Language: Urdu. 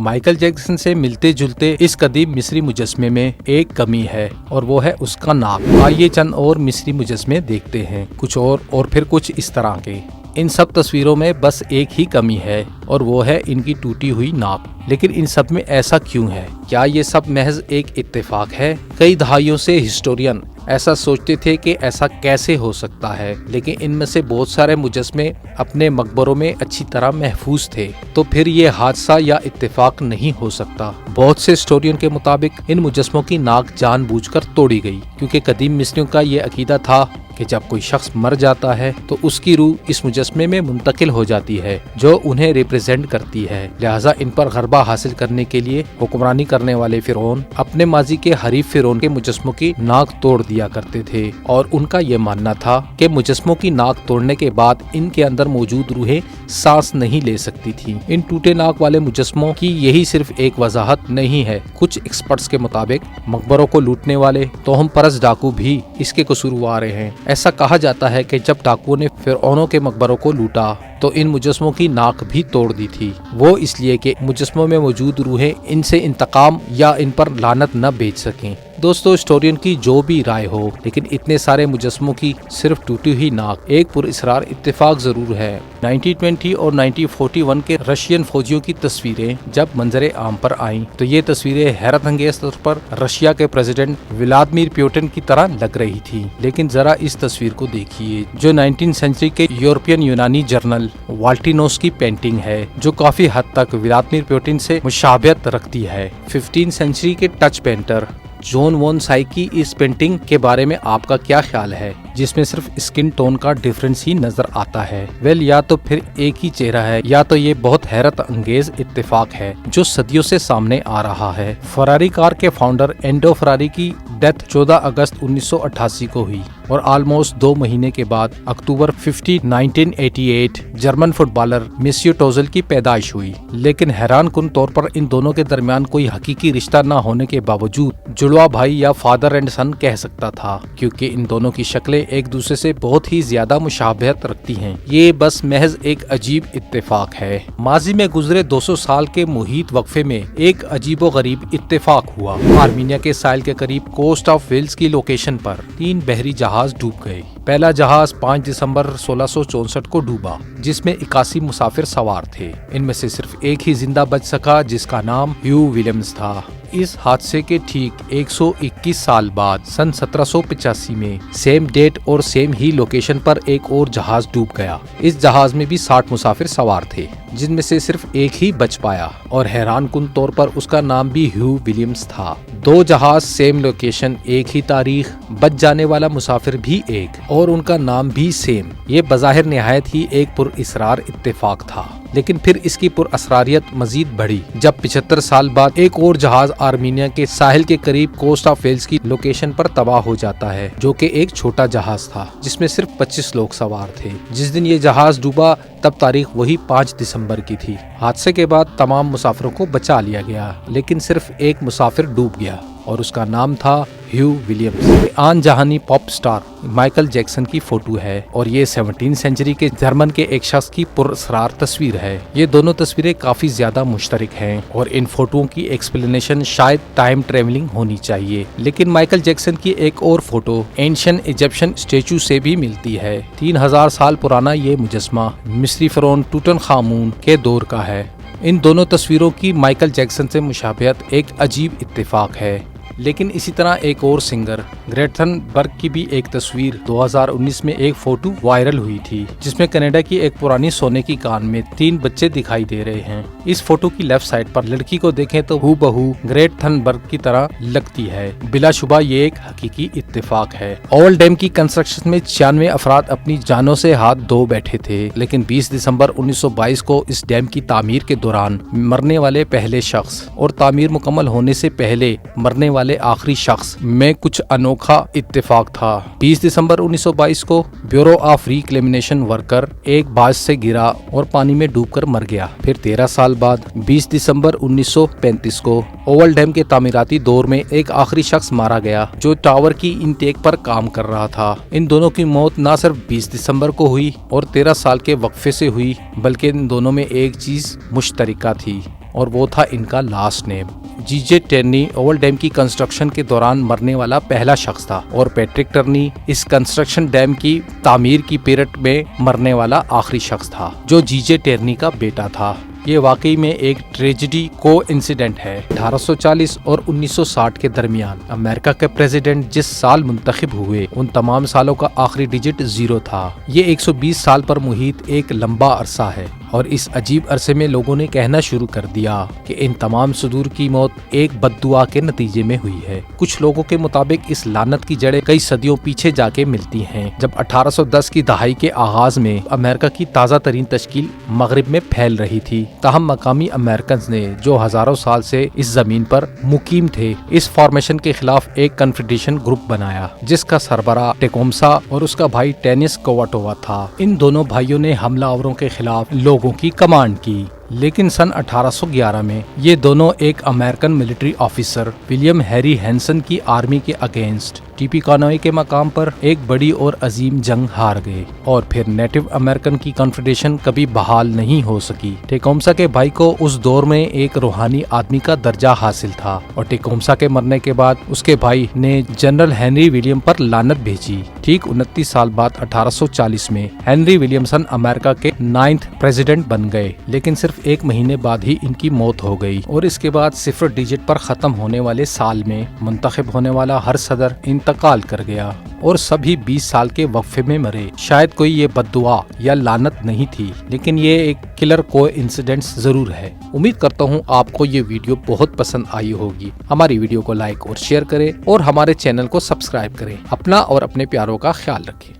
مائیکل جیکسن سے ملتے جلتے اس قدیم مصری مجسمے میں ایک کمی ہے اور وہ ہے اس کا ناک۔ آئیے چند اور مصری مجسمے دیکھتے ہیں، کچھ اور پھر کچھ اس طرح کے۔ ان سب تصویروں میں بس ایک ہی کمی ہے اور وہ ہے ان کی ٹوٹی ہوئی ناک۔ لیکن ان سب میں ایسا کیوں ہے؟ کیا یہ سب محض ایک اتفاق ہے؟ کئی دہائیوں سے ہسٹورین ایسا سوچتے تھے کہ ایسا کیسے ہو سکتا ہے، لیکن ان میں سے بہت سارے مجسمے اپنے مقبروں میں اچھی طرح محفوظ تھے، تو پھر یہ حادثہ یا اتفاق نہیں ہو سکتا۔ بہت سے ہسٹورین کے مطابق ان مجسموں کی ناک جان بوجھ کر توڑی گئی، کیونکہ قدیم مصریوں کا یہ عقیدہ تھا کہ جب کوئی شخص مر جاتا ہے تو اس کی روح اس مجسمے میں منتقل ہو جاتی ہے جو انہیں ریپرزینٹ کرتی ہے، لہٰذا ان پر غلبہ حاصل کرنے کے لیے حکمرانی کرنے والے فرعون اپنے ماضی کے حریف فرعون کے مجسموں کی ناک توڑ دیا کرتے تھے، اور ان کا یہ ماننا تھا کہ مجسموں کی ناک توڑنے کے بعد ان کے اندر موجود روحیں سانس نہیں لے سکتی تھیں۔ ان ٹوٹے ناک والے مجسموں کی یہی صرف ایک وضاحت نہیں ہے۔ کچھ ایکسپرٹس کے مطابق مقبروں کو لوٹنے والے توہم پرست ڈاکو بھی اس کے قصوروار ہیں۔ ایسا کہا جاتا ہے کہ جب ڈاکوؤں نے فرعونوں کے مقبروں کو لوٹا تو ان مجسموں کی ناک بھی توڑ دی تھی، وہ اس لیے کہ مجسموں میں موجود روحیں ان سے انتقام یا ان پر لعنت نہ بھیج سکیں۔ دوستو، ہسٹورین کی جو بھی رائے ہو، لیکن اتنے سارے مجسموں کی صرف ٹوٹی ہوئی ناک ایک پراسرار اتفاق ضرور ہے۔ 1920 اور 1941 کے رشین فوجیوں کی تصویریں جب منظر عام پر آئیں تو یہ تصویریں حیرت انگیز طور پر رشیا کے پریزیڈنٹ ولادیمیر پیوٹن کی طرح لگ رہی تھی۔ لیکن ذرا اس تصویر کو دیکھیے جو 19 سینچری کے یورپین یونانی جرنل والٹینوس کی پینٹنگ ہے، جو کافی حد تک ولادیمیر پیوٹن سے مشابہت رکھتی ہے۔ 15 سینچری کے ٹچ پینٹر جون وون سائی کی اس پینٹنگ کے بارے میں آپ کا کیا خیال ہے، جس میں صرف اسکن ٹون کا ڈیفرنس ہی نظر آتا ہے؟ یا تو پھر ایک ہی چہرہ ہے، یا تو یہ بہت حیرت انگیز اتفاق ہے جو صدیوں سے سامنے آ رہا ہے۔ فراری کار کے فاؤنڈر اینڈو فراری کی ڈیتھ 14 اگست 1988 کو ہوئی اور آلموسٹ 2 مہینے کے بعد اکتوبر 50، 1988 جرمن فٹ بالر میسیوٹ اوزل کی پیدائش ہوئی۔ لیکن حیران کن طور پر ان دونوں کے درمیان کوئی حقیقی رشتہ نہ ہونے کے باوجود جڑواں بھائی یا فادر اینڈ سن کہہ سکتا تھا، کیونکہ ان دونوں کی شکلیں ایک دوسرے سے بہت ہی زیادہ مشابہت رکھتی ہیں۔ یہ بس محض ایک عجیب اتفاق ہے۔ ماضی میں گزرے 200 سال کے محیط وقفے میں ایک عجیب و غریب اتفاق ہوا۔ آرمینیا کے ساحل کے قریب کوسٹ آف ویلز کی لوکیشن پر 3 بحری جہاز ڈوب گئے۔ پہلا جہاز 5 دسمبر 1664 کو ڈوبا، جس میں 81 مسافر سوار تھے۔ ان میں سے صرف ایک ہی زندہ بچ سکا، جس کا نام ہیو ولیمز تھا۔ اس حادثے کے ٹھیک 121 سال بعد سن 1785 میں سیم ڈیٹ اور سیم ہی لوکیشن پر ایک اور جہاز ڈوب گیا۔ اس جہاز میں بھی 60 مسافر سوار تھے، جن میں سے صرف ایک ہی بچ پایا، اور حیران کن طور پر اس کا نام بھی ہیو ولیمز تھا۔ 2 جہاز سیم لوکیشن، ایک ہی تاریخ، بچ جانے والا مسافر بھی ایک، اور ان کا نام بھی سیم۔ یہ بظاہر نہایت ہی ایک پراسرار اتفاق تھا، لیکن پھر اس کی پراسراریت مزید بڑھی جب 75 سال بعد ایک اور جہاز آرمینیا کے ساحل کے قریب کوسٹ آف ویلز کی لوکیشن پر تباہ ہو جاتا ہے، جو کہ ایک چھوٹا جہاز تھا جس میں صرف 25 لوگ سوار تھے۔ جس دن یہ جہاز ڈوبا تب تاریخ وہی 5 دسمبر کی تھی۔ حادثے کے بعد تمام مسافروں کو بچا لیا گیا، لیکن صرف ایک مسافر ڈوب گیا اور اس کا نام تھا ہیو ولیمز۔ آن جہانی پاپ سٹار مائیکل جیکسن کی فوٹو ہے، اور یہ 17 سینچری کے جرمن کے ایک شخص کی پراسرار تصویر ہے۔ یہ دونوں تصویریں کافی زیادہ مشترک ہیں، اور ان فوٹوؤں کی ایکسپلینیشن شاید ٹائم ٹریولنگ ہونی چاہیے۔ لیکن مائیکل جیکسن کی ایک اور فوٹو اینشین ایجپشن اسٹیچو سے بھی ملتی ہے۔ 3000 سال پرانا یہ مجسمہ مصری فرعون توتن خامون کے دور کا ہے۔ ان دونوں تصویروں کی مائیکل جیکسن سے مشابہت ایک عجیب اتفاق ہے۔ لیکن اسی طرح ایک اور سنگر گریٹن برگ کی بھی ایک تصویر 2019 میں ایک فوٹو وائرل ہوئی تھی، جس میں کینیڈا کی ایک پرانی سونے کی کان میں 3 بچے دکھائی دے رہے ہیں۔ اس فوٹو کی لیفٹ سائڈ پر لڑکی کو دیکھیں تو ہو بہو گریٹن برگ کی طرح لگتی ہے۔ بلا شبہ یہ ایک حقیقی اتفاق ہے۔ اول ڈیم کی کنسٹرکشن میں 96 افراد اپنی جانوں سے ہاتھ دھو بیٹھے تھے، لیکن 20 دسمبر 1922 کو اس ڈیم کی تعمیر کے دوران مرنے والے پہلے شخص اور تعمیر مکمل ہونے سے پہلے مرنے والے آخری شخص میں کچھ انوکھا اتفاق تھا۔ 20 دسمبر 1922 کو بیورو آف ریکلیمنیشن ورکر ایک باز سے گرا اور پانی میں ڈوب کر مر گیا۔ پھر 13 سال بعد 20 دسمبر 1935 کو اوول ڈیم کے تعمیراتی دور میں ایک آخری شخص مارا گیا جو ٹاور کی انٹیک پر کام کر رہا تھا۔ ان دونوں کی موت نہ صرف 20 دسمبر کو ہوئی اور 13 سال کے وقفے سے ہوئی، بلکہ ان دونوں میں ایک چیز مشترکہ تھی۔ اور وہ تھا ان کا لاسٹ نیم۔ جی ٹرنی اوول ڈیم کی کنسٹرکشن کے دوران مرنے والا پہلا شخص تھا اور پیٹرک ٹرنی اس کنسٹرکشن ڈیم کی تعمیر کی پیریڈ میں مرنے والا آخری شخص تھا جو جی ٹرنی کا بیٹا تھا۔ یہ واقعی میں ایک ٹریجڈی کو انسیڈنٹ ہے۔ 1840 اور 1960 کے درمیان امریکہ کے پریزیڈنٹ جس سال منتخب ہوئے ان تمام سالوں کا آخری ڈیجٹ 0 تھا۔ یہ 120 سال پر محیط ایک لمبا عرصہ ہے اور اس عجیب عرصے میں لوگوں نے کہنا شروع کر دیا کہ ان تمام صدور کی موت ایک بد دعا کے نتیجے میں ہوئی ہے۔ کچھ لوگوں کے مطابق اس لعنت کی جڑیں کئی صدیوں پیچھے جا کے ملتی ہیں، جب 1810 کی دہائی کے آغاز میں امریکہ کی تازہ ترین تشکیل مغرب میں پھیل رہی تھی۔ تاہم مقامی امریکنز نے جو ہزاروں سال سے اس زمین پر مقیم تھے اس فارمیشن کے خلاف ایک کنفیڈریشن گروپ بنایا جس کا سربراہ ٹیکومسا اور اس کا بھائی ٹینس کوواٹووا تھا۔ ان دونوں بھائیوں نے حملہ آوروں کے خلاف لوگوں کی کمانڈ کی، لیکن سن 1811 میں یہ دونوں ایک American military officer William Harry Hansen کی آرمی کے اگینسٹ ٹیپی کانوئی کے مقام پر ایک بڑی اور عظیم جنگ ہار گئے اور پھر نیٹو امریکن کی کنفیڈریشن کبھی بحال نہیں ہو سکی۔ ٹیکومسا کے بھائی کو اس دور میں ایک روحانی آدمی کا درجہ حاصل تھا اور ٹیکومسا کے مرنے کے بعد اس کے بھائی نے جنرل ہنری ولیم پر لعنت بھیجی۔ ٹھیک 29 سال بعد 1840 میں ہنری ولیمسن امریکہ کے 9th پریزیڈنٹ بن گئے، لیکن صرف ایک مہینے بعد ہی ان کی موت ہو گئی اور اس کے بعد 0 ڈیجٹ پر ختم ہونے والے سال میں منتخب ہونے والا ہر صدر انتقال کر گیا اور سبھی 20 سال کے وقفے میں مرے۔ شاید کوئی یہ بد دعا یا لعنت نہیں تھی، لیکن یہ ایک کلر کو انسیڈنٹس ضرور ہے۔ امید کرتا ہوں آپ کو یہ ویڈیو بہت پسند آئی ہوگی۔ ہماری ویڈیو کو لائک اور شیئر کریں اور ہمارے چینل کو سبسکرائب کریں۔ اپنا اور اپنے پیاروں کا خیال رکھیں۔